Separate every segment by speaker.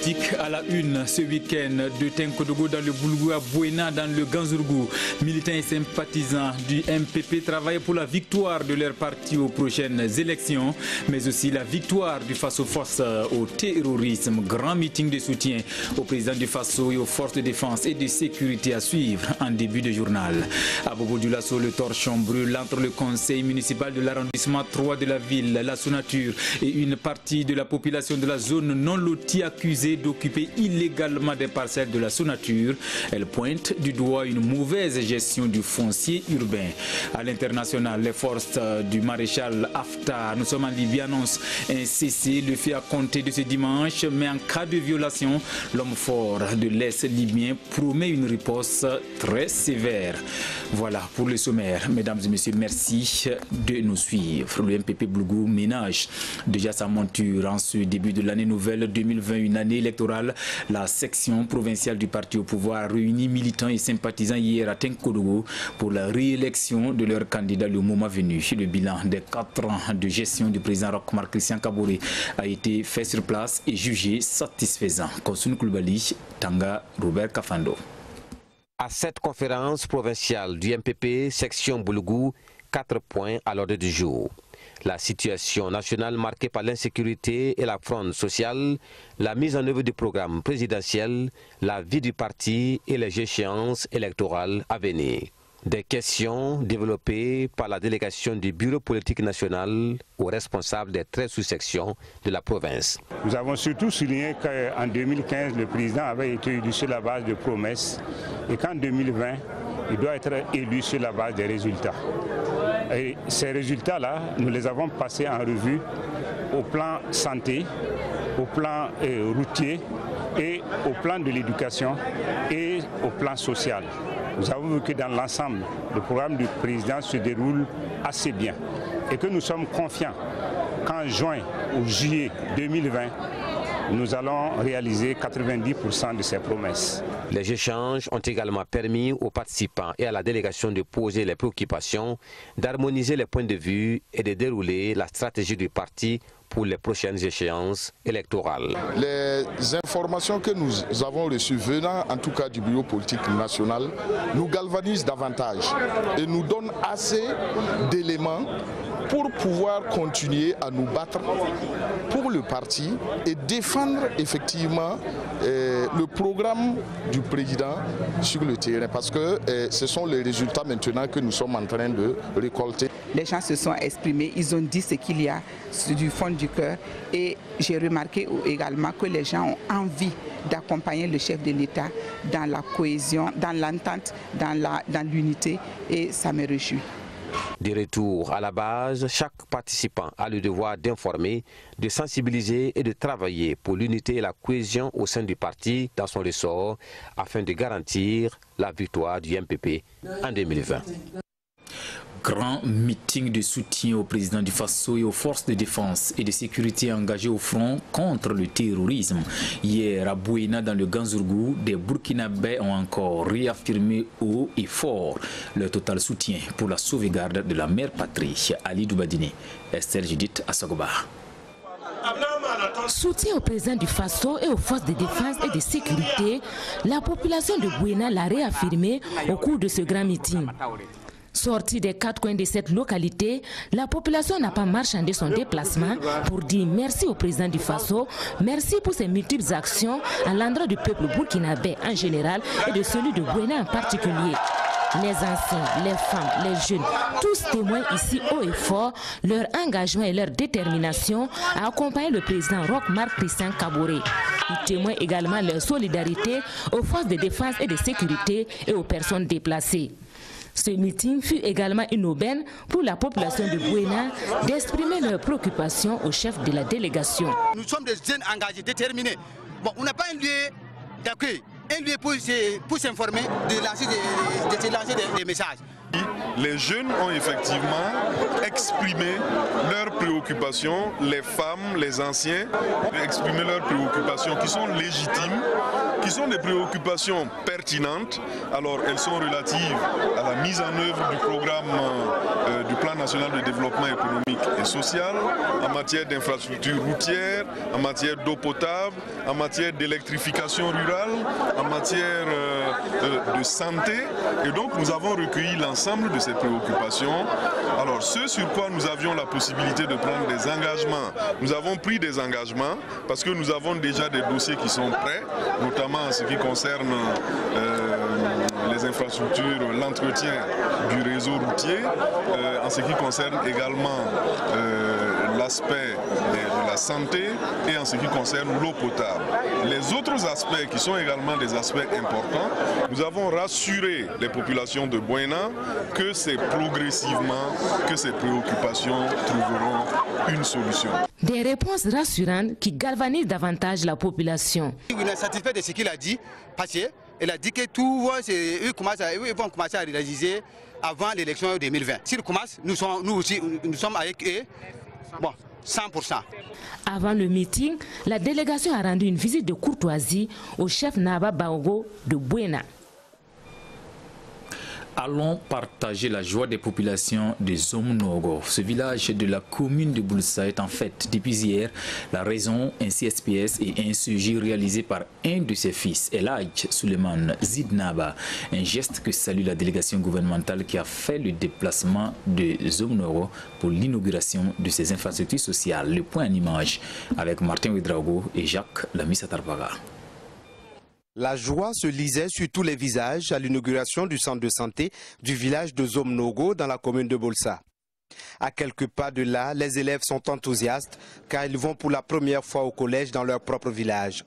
Speaker 1: politique à la une ce week-end de Tenkodogo dans le Boulgou à Bouena dans le Ganzourgou. Militants et sympathisants du MPP travaillent pour la victoire de leur parti aux prochaines élections, mais aussi la victoire du Faso face au terrorisme. Grand meeting de soutien au président du Faso et aux forces de défense et de sécurité à suivre en début de journal. À Bobo du Lasso, le torchon brûle entre le conseil municipal de l'arrondissement 3 de la ville, la Sonature et une partie de la population de la zone non lotie accusée d'occuper illégalement des parcelles de la Sonature. Elle pointe du doigt une mauvaise gestion du foncier urbain. À l'international, les forces du maréchal Haftar, nous sommes en Libye, annoncent un cessez-le-feu à compter de ce dimanche, mais en cas de violation, l'homme fort de l'Est libyen promet une riposte très sévère. Voilà pour le sommaire. Mesdames et messieurs, merci de nous suivre. Le MPP Boulgou ménage déjà sa monture en ce début de l'année nouvelle 2020, une année électorale. La section provinciale du parti au pouvoir a réuni militants et sympathisants hier à Tenkodogo pour la réélection de leur candidat le moment venu. Le bilan des 4 ans de gestion du président Roch-Marc Christian Kaboré a été fait sur place et jugé satisfaisant. Konsun Koulibaly, Tanga, Robert Kafando.
Speaker 2: À cette conférence provinciale du MPP, section Boulgou, 4 points à l'ordre du jour. La situation nationale marquée par l'insécurité et la fronde sociale, la mise en œuvre du programme présidentiel, la vie du parti et les échéances électorales à venir. Des questions développées par la délégation du Bureau politique national aux responsables des 13 sous-sections de la province.
Speaker 3: Nous avons surtout souligné qu'en 2015, le président avait été élu sur la base de promesses et qu'en 2020, il doit être élu sur la base des résultats. Et ces résultats-là, nous les avons passés en revue au plan santé, au plan routier et au plan de l'éducation et au plan social. Nous avons vu que dans l'ensemble, le programme du président se déroule assez bien et que nous sommes confiants qu'en juin ou juillet 2020, nous allons réaliser 90% de ces promesses.
Speaker 2: Les échanges ont également permis aux participants et à la délégation de poser les préoccupations, d'harmoniser les points de vue et de dérouler la stratégie du parti pour les prochaines échéances électorales.
Speaker 4: Les informations que nous avons reçues venant en tout cas du bureau politique national nous galvanisent davantage et nous donnent assez d'éléments pour pouvoir continuer à nous battre pour le parti et défendre effectivement le programme du président sur le terrain, parce que ce sont les résultats maintenant que nous sommes en train de récolter.
Speaker 5: Les gens se sont exprimés, ils ont dit ce qu'il y a du fond du cœur et j'ai remarqué également que les gens ont envie d'accompagner le chef de l'État dans la cohésion, dans l'entente, dans l'unité et ça me réjouit.
Speaker 2: Des retours à la base, chaque participant a le devoir d'informer, de sensibiliser et de travailler pour l'unité et la cohésion au sein du parti dans son ressort afin de garantir la victoire du MPP en 2020.
Speaker 1: Grand meeting de soutien au président du Faso et aux forces de défense et de sécurité engagées au front contre le terrorisme. Hier à Bouena dans le Ganzourgou, des Burkinabés ont encore réaffirmé haut et fort leur total soutien pour la sauvegarde de la mère patrie. Ali Doubadine, Estelle Judith Assagoba.
Speaker 6: Soutien au président du Faso et aux forces de défense et de sécurité, la population de Bouena l'a réaffirmé au cours de ce grand meeting. Sorti des 4 coins de cette localité, la population n'a pas marchandé son déplacement pour dire merci au président du Faso, merci pour ses multiples actions à l'endroit du peuple burkinabé en général et de celui de Bouena en particulier. Les anciens, les femmes, les jeunes, tous témoignent ici haut et fort leur engagement et leur détermination à accompagner le président Roch-Marc Christian Kaboré. Ils témoignent également leur solidarité aux forces de défense et de sécurité et aux personnes déplacées. Ce meeting fut également une aubaine pour la population de Bouena d'exprimer leurs préoccupations au chef de la délégation.
Speaker 7: Nous sommes des jeunes engagés, déterminés. Bon, on n'a pas un lieu d'accueil, un lieu pour s'informer, de lancer des messages.
Speaker 8: Les jeunes ont effectivement exprimé leurs préoccupations, les femmes, les anciens, ont exprimé leurs préoccupations qui sont légitimes qui sont des préoccupations pertinentes. Alors elles sont relatives à la mise en œuvre du programme du plan national de développement économique et social, en matière d'infrastructures routières, en matière d'eau potable, en matière d'électrification rurale, en matière de santé. Et donc nous avons recueilli l'ensemble de ces préoccupations. Alors ce sur quoi nous avions la possibilité de prendre des engagements, nous avons pris des engagements parce que nous avons déjà des dossiers qui sont prêts, notamment en ce qui concerne les infrastructures, l'entretien du réseau routier, en ce qui concerne également l'aspect de la santé et en ce qui concerne l'eau potable. Les autres aspects qui sont également des aspects importants, nous avons rassuré les populations de Bouéna que c'est progressivement que ces préoccupations trouveront une solution.
Speaker 6: Des réponses rassurantes qui galvanisent davantage la population.
Speaker 7: On est satisfait de ce qu'il a dit, parce qu'il a dit que tout, ils vont commencer à réaliser avant l'élection 2020. S'ils commencent, nous sommes avec eux, bon, 100%.
Speaker 6: Avant le meeting, la délégation a rendu une visite de courtoisie au chef Naba Baogo de Bouéna.
Speaker 1: Allons partager la joie des populations de Zomnogo. Ce village de la commune de Boulsa est en fête depuis hier la raison un CSPS et un sujet réalisé par un de ses fils, Elhadj Suleiman Zidnaba. Un geste que salue la délégation gouvernementale qui a fait le déplacement de Zomnogo pour l'inauguration de ses infrastructures sociales. Le point en image avec Martin Ouedraogo et Jacques Lamissa-Tarbaga.
Speaker 9: La joie se lisait sur tous les visages à l'inauguration du centre de santé du village de Zomnogo dans la commune de Boulsa. À quelques pas de là, les élèves sont enthousiastes car ils vont pour la première fois au collège dans leur propre village.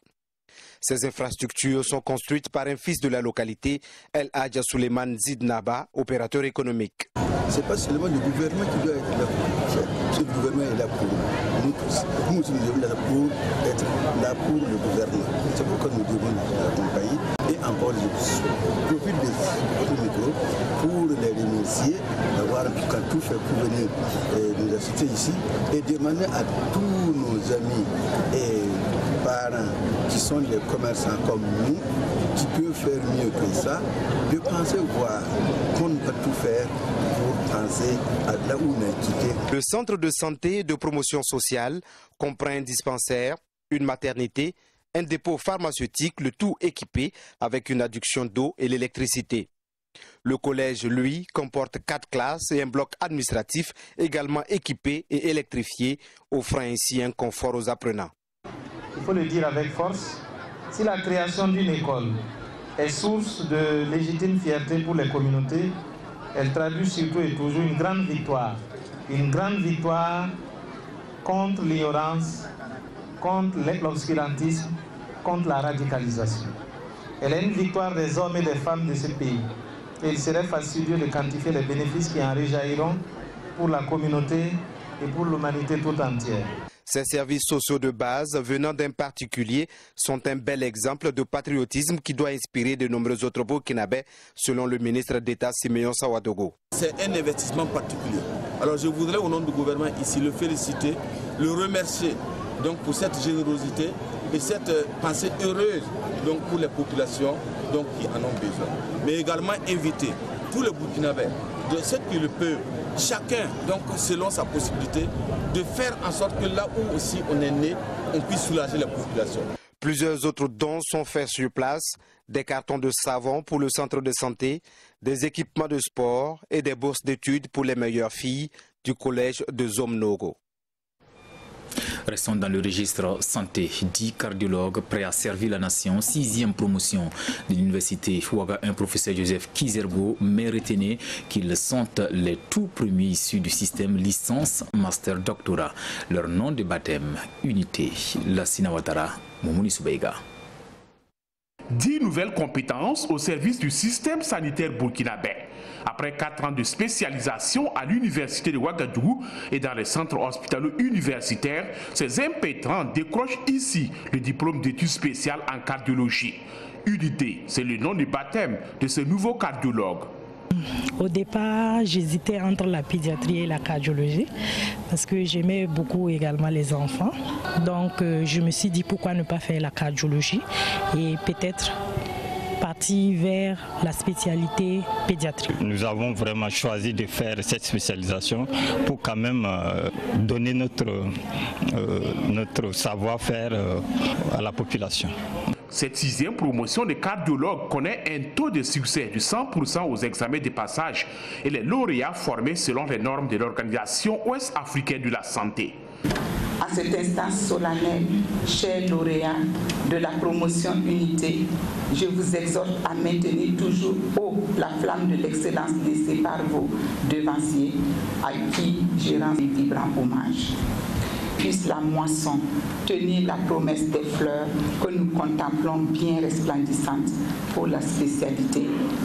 Speaker 9: Ces infrastructures sont construites par un fils de la localité, Elhadj Suleiman Zidnaba, opérateur économique.
Speaker 10: Ce n'est pas seulement le gouvernement qui doit être là pour ce gouvernement est là pour nous tous. Nous aussi, nous sommes là pour être là pour le gouvernement. C'est pourquoi nous devons l'accompagner. Et encore, je profite de votre micro pour les remercier d'avoir en tout cas tout fait pour venir nous assister ici et demander à tous nos amis et parents qui sont des commerçants comme nous, qui peuvent faire mieux que ça, de penser voir qu'on peut tout faire pour penser à là où on est quitté.
Speaker 9: Le centre de santé et de promotion sociale comprend un dispensaire, une maternité, un dépôt pharmaceutique, le tout équipé avec une adduction d'eau et l'électricité. Le collège, lui, comporte 4 classes et un bloc administratif également équipé et électrifié, offrant ainsi un confort aux apprenants.
Speaker 11: Il faut le dire avec force, si la création d'une école est source de légitime fierté pour les communautés, elle traduit surtout et toujours une grande victoire contre l'ignorance, contre l'obscurantisme, contre la radicalisation. Elle est une victoire des hommes et des femmes de ce pays. Et il serait fastidieux de quantifier les bénéfices qui en réjailliront pour la communauté et pour l'humanité tout entière.
Speaker 9: Ces services sociaux de base venant d'un particulier sont un bel exemple de patriotisme qui doit inspirer de nombreux autres Burkinabés, selon le ministre d'État Simeon Sawadogo.
Speaker 10: C'est un investissement particulier. Alors je voudrais au nom du gouvernement ici le féliciter, le remercier donc, pour cette générosité et cette pensée heureuse donc, pour les populations donc, qui en ont besoin. Mais également inviter tous les Burkinabés, de ceux qui le peuvent, chacun, donc selon sa possibilité, de faire en sorte que là où aussi on est né, on puisse soulager la population.
Speaker 9: Plusieurs autres dons sont faits sur place, des cartons de savon pour le centre de santé, des équipements de sport et des bourses d'études pour les meilleures filles du collège de Zomnogo.
Speaker 1: Restons dans le registre santé. 10 cardiologues prêts à servir la nation. 6e promotion de l'université Ouaga 1, professeur Joseph Kizerbo, mais retenez qu'ils sont les tout premiers issus du système licence, master, doctorat. Leur nom de baptême, Unité, Lassina Ouattara, Moumouni Soubeiga.
Speaker 12: 10 nouvelles compétences au service du système sanitaire burkinabé. Après 4 ans de spécialisation à l'université de Ouagadougou et dans les centres hospitaliers universitaires, ces impétrants décrochent ici le diplôme d'études spéciales en cardiologie. UDT, c'est le nom de baptême de ce nouveau cardiologue.
Speaker 13: Au départ, j'hésitais entre la pédiatrie et la cardiologie parce que j'aimais beaucoup également les enfants. Donc je me suis dit pourquoi ne pas faire la cardiologie et peut-être partir vers la spécialité pédiatrie.
Speaker 14: Nous avons vraiment choisi de faire cette spécialisation pour quand même donner notre savoir-faire à la population.
Speaker 12: Cette 6e promotion de cardiologues connaît un taux de succès de 100% aux examens de passage et les lauréats formés selon les normes de l'Organisation ouest-africaine de la santé.
Speaker 5: À cette instance solennelle, chers lauréats de la promotion unité, je vous exhorte à maintenir toujours haut la flamme de l'excellence laissée par vos devanciers, à qui je rends un vibrant hommage. Puisse la moisson tenir la promesse des fleurs que nous contemplons bien resplendissantes pour la spécialité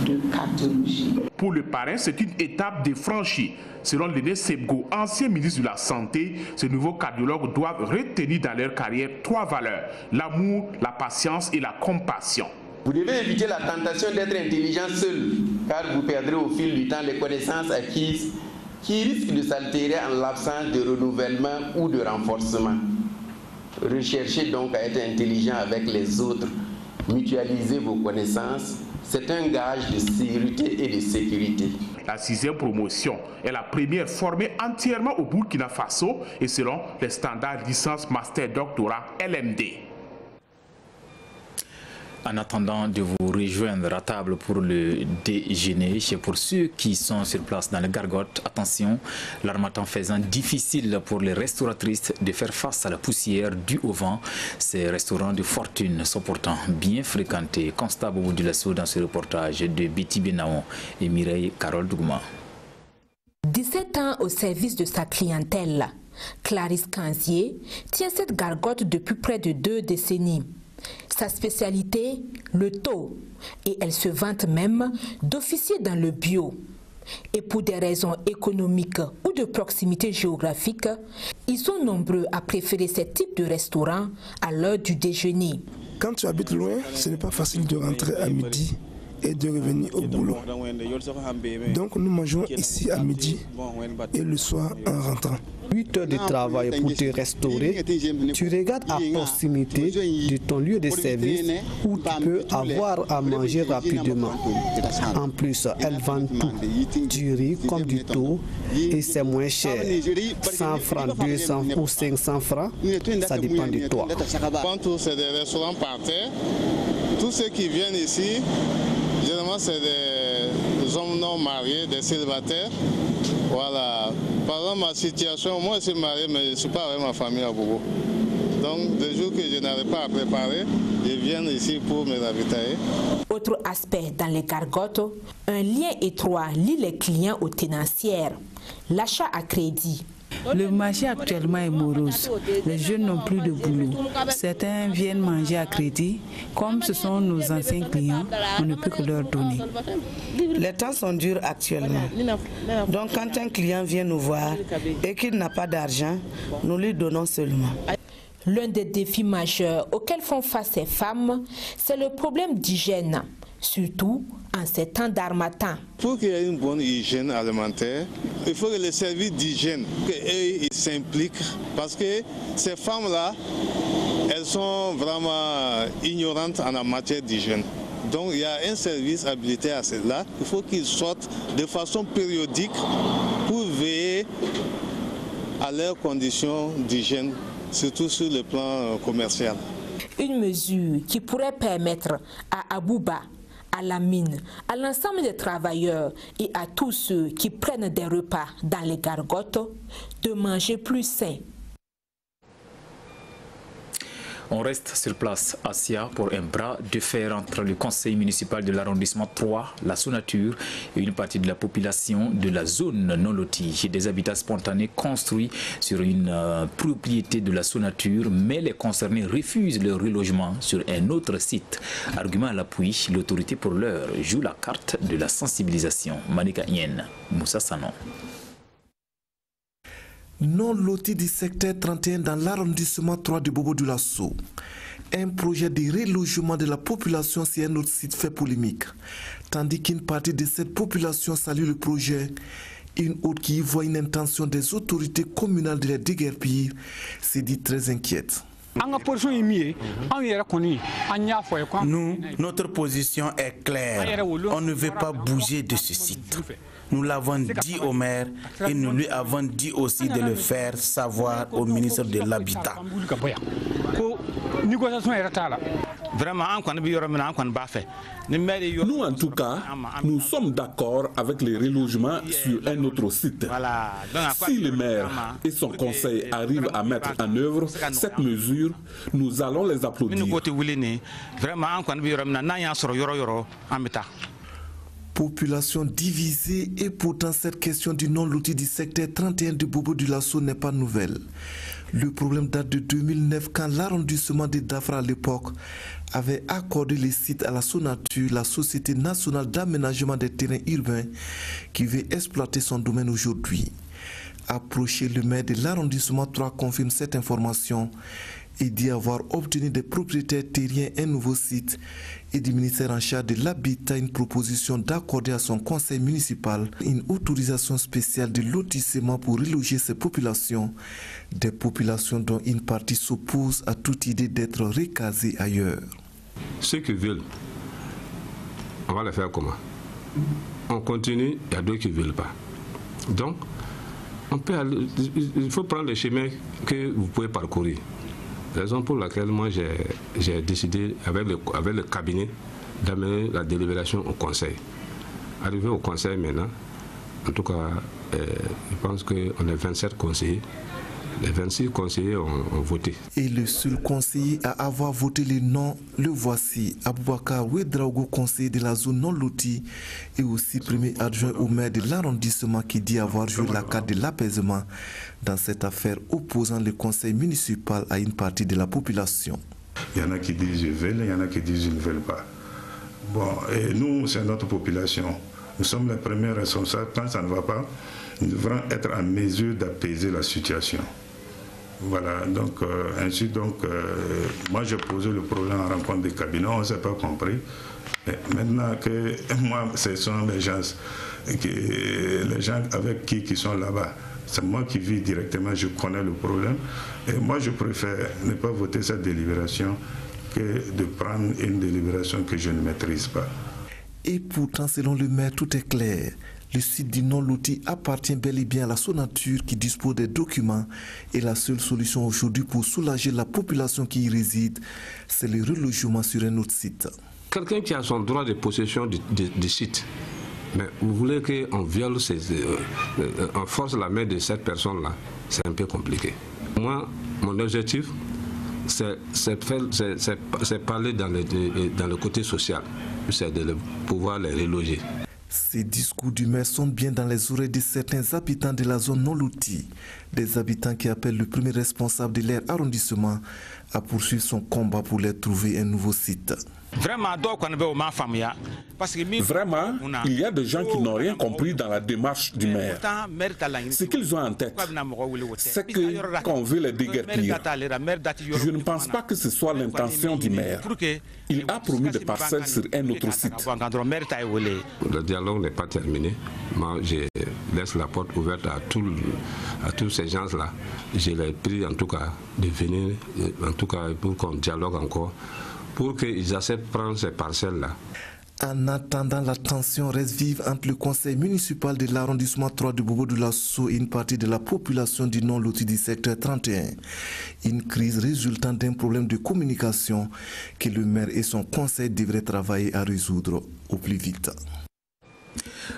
Speaker 5: de cardiologie.
Speaker 12: Pour le parrain, c'est une étape de franchie. Selon Léné Sebgo, ancien ministre de la Santé, ces nouveaux cardiologues doivent retenir dans leur carrière 3 valeurs: l'amour, la patience et la compassion.
Speaker 15: Vous devez éviter la tentation d'être intelligent seul, car vous perdrez au fil du temps les connaissances acquises qui risquent de s'altérer en l'absence de renouvellement ou de renforcement. Recherchez donc à être intelligent avec les autres. Mutualisez vos connaissances. C'est un gage de sécurité et de sécurité.
Speaker 12: La 6e promotion est la première formée entièrement au Burkina Faso et selon les standards licence master doctorat LMD.
Speaker 1: En attendant de vous rejoindre à table pour le déjeuner, pour ceux qui sont sur place dans les gargotes, attention, l'harmattan faisant difficile pour les restauratrices de faire face à la poussière due au vent. Ces restaurants de fortune sont pourtant bien fréquentés. Constat Boubou Dulasso dans ce reportage de Betty Benaon et Mireille Carole Dougma.
Speaker 6: 17 ans au service de sa clientèle, Clarisse Canzier tient cette gargote depuis près de 2 décennies. Sa spécialité, le taux, et elle se vante même d'officier dans le bio. Et pour des raisons économiques ou de proximité géographique, ils sont nombreux à préférer ce type de restaurant à l'heure du déjeuner.
Speaker 16: Quand tu habites loin, ce n'est pas facile de rentrer à midi et de revenir au boulot. Donc nous mangeons ici à midi et le soir en rentrant.
Speaker 17: 8 heures de travail pour te restaurer, tu regardes à proximité de ton lieu de service où tu peux avoir à manger rapidement. En plus, elles vendent tout, du riz comme du thon, et c'est moins cher. 100 francs, 200 ou 500 francs, ça dépend de toi.
Speaker 18: Quand c'est des restaurants par terre, tous ceux qui viennent ici, généralement c'est des hommes non mariés, des célibataires. Voilà. Par exemple, ma situation, moi je suis marié, mais je ne suis pas avec ma famille à Bobo. Donc, des jours que je n'arrive pas à préparer, je viens ici pour me ravitailler.
Speaker 6: Autre aspect dans les gargotes, un lien étroit lie les clients aux tenancières. L'achat à crédit.
Speaker 19: Le marché actuellement est morose. Les jeunes n'ont plus de boulot. Certains viennent manger à crédit. Comme ce sont nos anciens clients, on ne peut que leur donner. Les temps sont durs actuellement. Donc quand un client vient nous voir et qu'il n'a pas d'argent, nous lui donnons seulement.
Speaker 6: L'un des défis majeurs auxquels font face ces femmes, c'est le problème d'hygiène, surtout en ces temps d'harmattan.
Speaker 18: Pour qu'il y ait une bonne hygiène alimentaire, il faut que les services d'hygiène s'impliquent parce que ces femmes-là, elles sont vraiment ignorantes en la matière d'hygiène. Donc il y a un service habilité à cela. Il faut qu'ils sortent de façon périodique pour veiller à leurs conditions d'hygiène, surtout sur le plan commercial.
Speaker 6: Une mesure qui pourrait permettre à Abouba, à la mine, à l'ensemble des travailleurs et à tous ceux qui prennent des repas dans les gargotes de manger plus sain.
Speaker 1: On reste sur place à Sia pour un bras de fer entre le conseil municipal de l'arrondissement 3, la Sous-Nature et une partie de la population de la zone non lotie. Des habitats spontanés construits sur une propriété de la Sous-Nature, mais les concernés refusent leur relogement sur un autre site. Argument à l'appui, l'autorité pour l'heure joue la carte de la sensibilisation. Manika Yen, Moussa Sanon.
Speaker 20: Non loti du secteur 31 dans l'arrondissement 3 de Bobo Dioulasso. Un projet de relogement de la population sur un autre site fait polémique. Tandis qu'une partie de cette population salue le projet, une autre qui y voit une intention des autorités communales de les déguerpir se dit très inquiète.
Speaker 21: Nous, notre position est claire. On ne veut pas bouger de ce site. Nous l'avons dit au maire et nous lui avons dit aussi de le faire savoir au ministre de l'Habitat.
Speaker 12: Nous, en tout cas, nous sommes d'accord avec les relogements sur un autre site. Si le maire et son conseil arrivent à mettre en œuvre cette mesure, nous allons les applaudir.
Speaker 20: Population divisée et pourtant cette question du non-loti du secteur 31 de Bobo du Lasso n'est pas nouvelle. Le problème date de 2009 quand l'arrondissement de Dafra à l'époque avait accordé les sites à la Sonatur, la Société nationale d'aménagement des terrains urbains qui veut exploiter son domaine aujourd'hui. Approché, le maire de l'arrondissement 3 confirme cette information et dit avoir obtenu des propriétaires terriens un nouveau site et du ministère en charge de l'habitat une proposition d'accorder à son conseil municipal une autorisation spéciale de lotissement pour reloger ces populations, des populations dont une partie s'oppose à toute idée d'être recasées ailleurs.
Speaker 22: Ceux qui veulent, on va les faire comment? On continue, il y a d'autres qui ne veulent pas. Donc, on peut aller, il faut prendre le chemin que vous pouvez parcourir. Raison pour laquelle moi j'ai décidé avec le cabinet d'amener la délibération au conseil. Arrivé au conseil maintenant, en tout cas, je pense qu'on est 27 conseillers. Les 26 conseillers ont voté.
Speaker 20: Et le seul conseiller à avoir voté le non, le voici. Aboubakar Ouedraogo, conseiller de la zone non lotie et aussi premier adjoint au maire de l'arrondissement qui dit avoir joué la carte de l'apaisement dans cette affaire opposant le conseil municipal à une partie de la population.
Speaker 23: Il y en a qui disent je veux, il y en a qui disent je ne veux pas. Bon, et nous, c'est notre population. Nous sommes les premiers responsables. Quand ça ne va pas, nous devrons être en mesure d'apaiser la situation. Voilà, donc ainsi moi j'ai posé le problème en rencontre des cabinets, on ne s'est pas compris. Et maintenant que moi, ce sont les gens avec qui sont là-bas. C'est moi qui vis directement, je connais le problème. Et moi je préfère ne pas voter cette délibération que de prendre une délibération que je ne maîtrise pas.
Speaker 20: Et pourtant, selon le maire, tout est clair. Le site du non-loti appartient bel et bien à la Sonatur qui dispose des documents et la seule solution aujourd'hui pour soulager la population qui y réside, c'est le relogement sur un autre site.
Speaker 22: Quelqu'un qui a son droit de possession du site, mais vous voulez qu'on viole, on force la main de cette personne-là, c'est un peu compliqué. Moi, mon objectif, c'est parler dans le côté social, c'est de pouvoir les reloger.
Speaker 20: Ces discours du maire sont bien dans les oreilles de certains habitants de la zone non lotie, des habitants qui appellent le premier responsable de leur arrondissement à poursuivre son combat pour leur trouver un nouveau site.
Speaker 12: Vraiment, il y a des gens qui n'ont rien compris dans la démarche du maire. Ce qu'ils ont en tête, c'est que quand on veut les déguerpir, je ne pense pas que ce soit l'intention du maire. Il a promis des parcelles sur un autre site.
Speaker 22: Le dialogue n'est pas terminé. Moi, je laisse la porte ouverte à tous ces gens-là. Je les prie en tout cas de venir, en tout cas pour qu'on dialogue encore, pour qu'ils acceptent de prendre ces parcelles-là.
Speaker 20: En attendant, la tension reste vive entre le conseil municipal de l'arrondissement 3 de Bobo du Lasso et une partie de la population du non-loti du secteur 31. Une crise résultant d'un problème de communication que le maire et son conseil devraient travailler à résoudre au plus vite.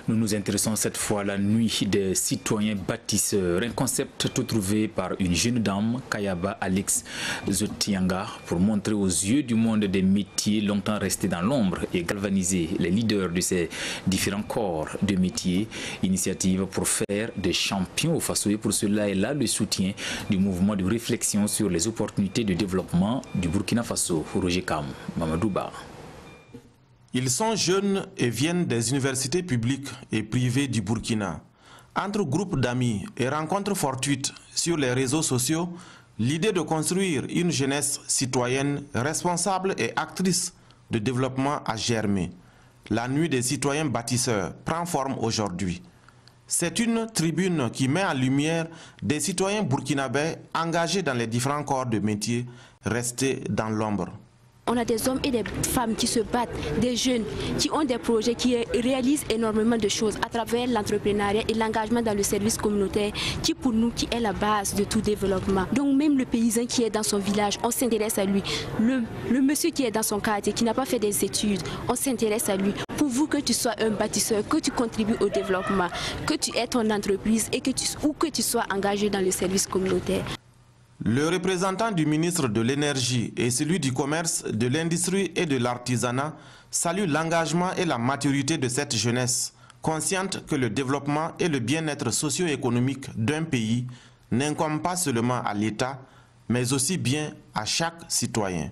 Speaker 1: Nous nous intéressons cette fois à la nuit des citoyens bâtisseurs, un concept tout trouvé par une jeune dame, Kayaba Alex Zotianga, pour montrer aux yeux du monde des métiers longtemps restés dans l'ombre et galvaniser les leaders de ces différents corps de métiers. Initiative pour faire des champions au Faso, et pour cela elle a le soutien du mouvement de réflexion sur les opportunités de développement du Burkina Faso. Roger Kam, Mamadou Ba.
Speaker 24: Ils sont jeunes et viennent des universités publiques et privées du Burkina. Entre groupes d'amis et rencontres fortuites sur les réseaux sociaux, L'idée de construire une jeunesse citoyenne responsable et actrice de développement a germé. La nuit des citoyens bâtisseurs prend forme aujourd'hui. C'est une tribune qui met en lumière des citoyens burkinabés engagés dans les différents corps de métier restés dans l'ombre.
Speaker 2: On a des hommes et des femmes qui se battent, des jeunes qui ont des projets, qui réalisent énormément de choses à travers l'entrepreneuriat et l'engagement dans le service communautaire qui pour nous qui est la base de tout développement. Donc même le paysan qui est dans son village, on s'intéresse à lui. Le monsieur qui est dans son quartier, qui n'a pas fait des études, on s'intéresse à lui. Pourvu que tu sois un bâtisseur, que tu contribues au développement, que tu aies ton entreprise et que tu sois engagé dans le service communautaire.
Speaker 24: Le représentant du ministre de l'Énergie et celui du Commerce, de l'Industrie et de l'Artisanat saluent l'engagement et la maturité de cette jeunesse, consciente que le développement et le bien-être socio-économique d'un pays n'incombe pas seulement à l'État, mais aussi bien à chaque citoyen.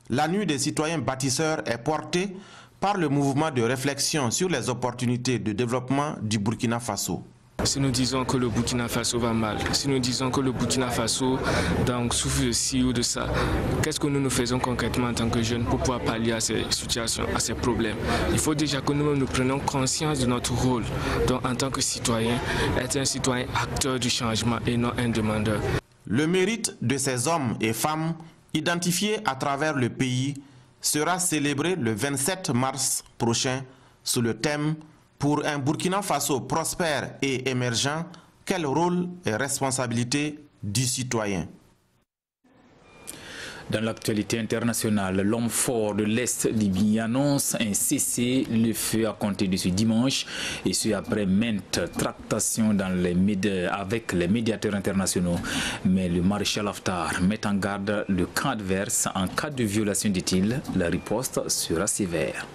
Speaker 24: La nuit des citoyens bâtisseurs est portée par le mouvement de réflexion sur les opportunités de développement du Burkina Faso.
Speaker 3: Si nous disons que le Burkina Faso va mal, si nous disons que le Burkina Faso donc, souffre de ci ou de ça, qu'est-ce que nous faisons concrètement en tant que jeunes pour pouvoir pallier à ces situations, à ces problèmes? Il faut déjà que nous prenions conscience de notre rôle donc, en tant que citoyen, être un citoyen acteur du changement et non un demandeur.
Speaker 24: Le mérite de ces hommes et femmes identifiés à travers le pays sera célébré le 27 mars prochain sous le thème « Pour un Burkina Faso prospère et émergent, quel rôle et responsabilité du citoyen ?»
Speaker 1: Dans l'actualité internationale, l'homme fort de l'Est libyen annonce un cessez-le-feu à compter de ce dimanche, et ce après maintes tractations avec les médiateurs internationaux. Mais le maréchal Haftar met en garde le camp adverse en cas de violation, dit-il. La riposte sera sévère.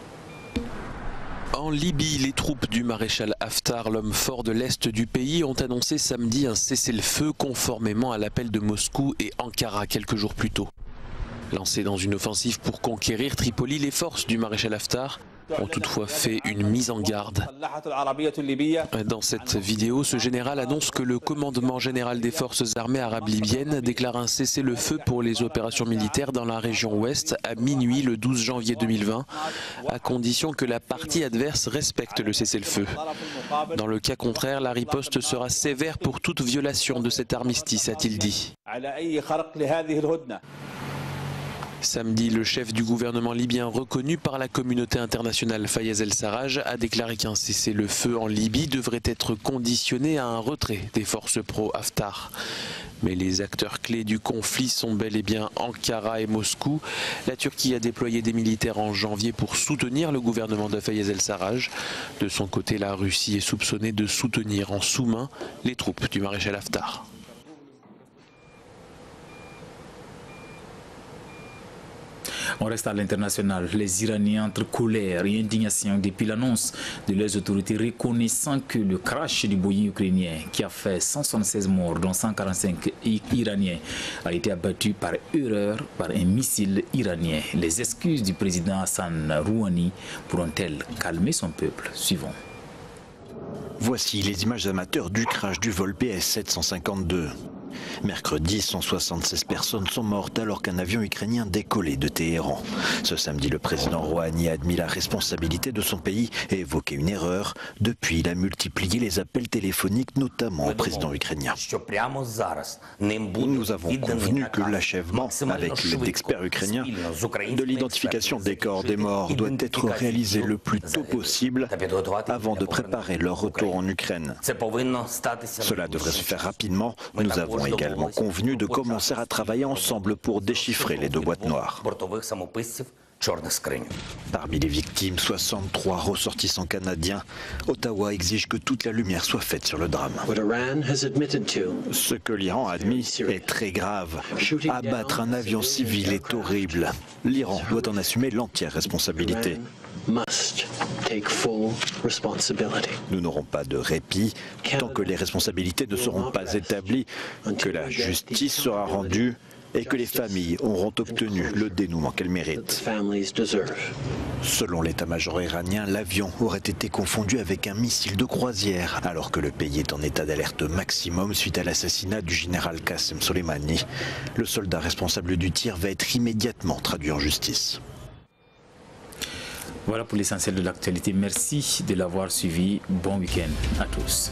Speaker 4: En Libye, les troupes du maréchal Haftar, l'homme fort de l'Est du pays, ont annoncé samedi un cessez-le-feu conformément à l'appel de Moscou et Ankara quelques jours plus tôt. Lancées dans une offensive pour conquérir Tripoli, les forces du maréchal Haftar ont toutefois fait une mise en garde. Dans cette vidéo, ce général annonce que le commandement général des forces armées arabes libyennes déclare un cessez-le-feu pour les opérations militaires dans la région ouest à minuit le 12 janvier 2020, à condition que la partie adverse respecte le cessez-le-feu. Dans le cas contraire, la riposte sera sévère pour toute violation de cet armistice, a-t-il dit. Samedi, le chef du gouvernement libyen reconnu par la communauté internationale, Fayez El-Sarraj, a déclaré qu'un cessez-le-feu en Libye devrait être conditionné à un retrait des forces pro-Haftar. Mais les acteurs clés du conflit sont bel et bien Ankara et Moscou. La Turquie a déployé des militaires en janvier pour soutenir le gouvernement de Fayez El-Sarraj. De son côté, la Russie est soupçonnée de soutenir en sous-main les troupes du maréchal Haftar.
Speaker 1: On reste à l'international. Les Iraniens entre colère et indignation depuis l'annonce de leurs autorités reconnaissant que le crash du Boeing ukrainien qui a fait 176 morts dont 145 Iraniens a été abattu par erreur par un missile iranien. Les excuses du président Hassan Rouhani pourront-elles calmer son peuple? Suivons.
Speaker 8: Voici les images amateurs du crash du vol PS-752. Mercredi, 176 personnes sont mortes alors qu'un avion ukrainien décollait de Téhéran. Ce samedi, le président Rouhani a admis la responsabilité de son pays et évoqué une erreur. Depuis, il a multiplié les appels téléphoniques, notamment au président ukrainien. Nous avons convenu que l'achèvement, avec l'aide d'experts ukrainiens, de l'identification des corps des morts doit être réalisé le plus tôt possible avant de préparer leur retour en Ukraine. Cela devrait se faire rapidement. Nous avons également convenu de commencer à travailler ensemble pour déchiffrer les deux boîtes noires. Parmi les victimes, 63 ressortissants canadiens. Ottawa exige que toute la lumière soit faite sur le drame. Ce que l'Iran a admis est très grave. Abattre un avion civil est horrible. L'Iran doit en assumer l'entière responsabilité. Nous n'aurons pas de répit tant que les responsabilités ne seront pas établies, que la justice sera rendue et que les familles auront obtenu le dénouement qu'elles méritent. Selon l'état-major iranien, l'avion aurait été confondu avec un missile de croisière, alors que le pays est en état d'alerte maximum suite à l'assassinat du général Qassem Soleimani. Le soldat responsable du tir va être immédiatement traduit en justice.
Speaker 1: Voilà pour l'essentiel de l'actualité. Merci de l'avoir suivi. Bon week-end à tous.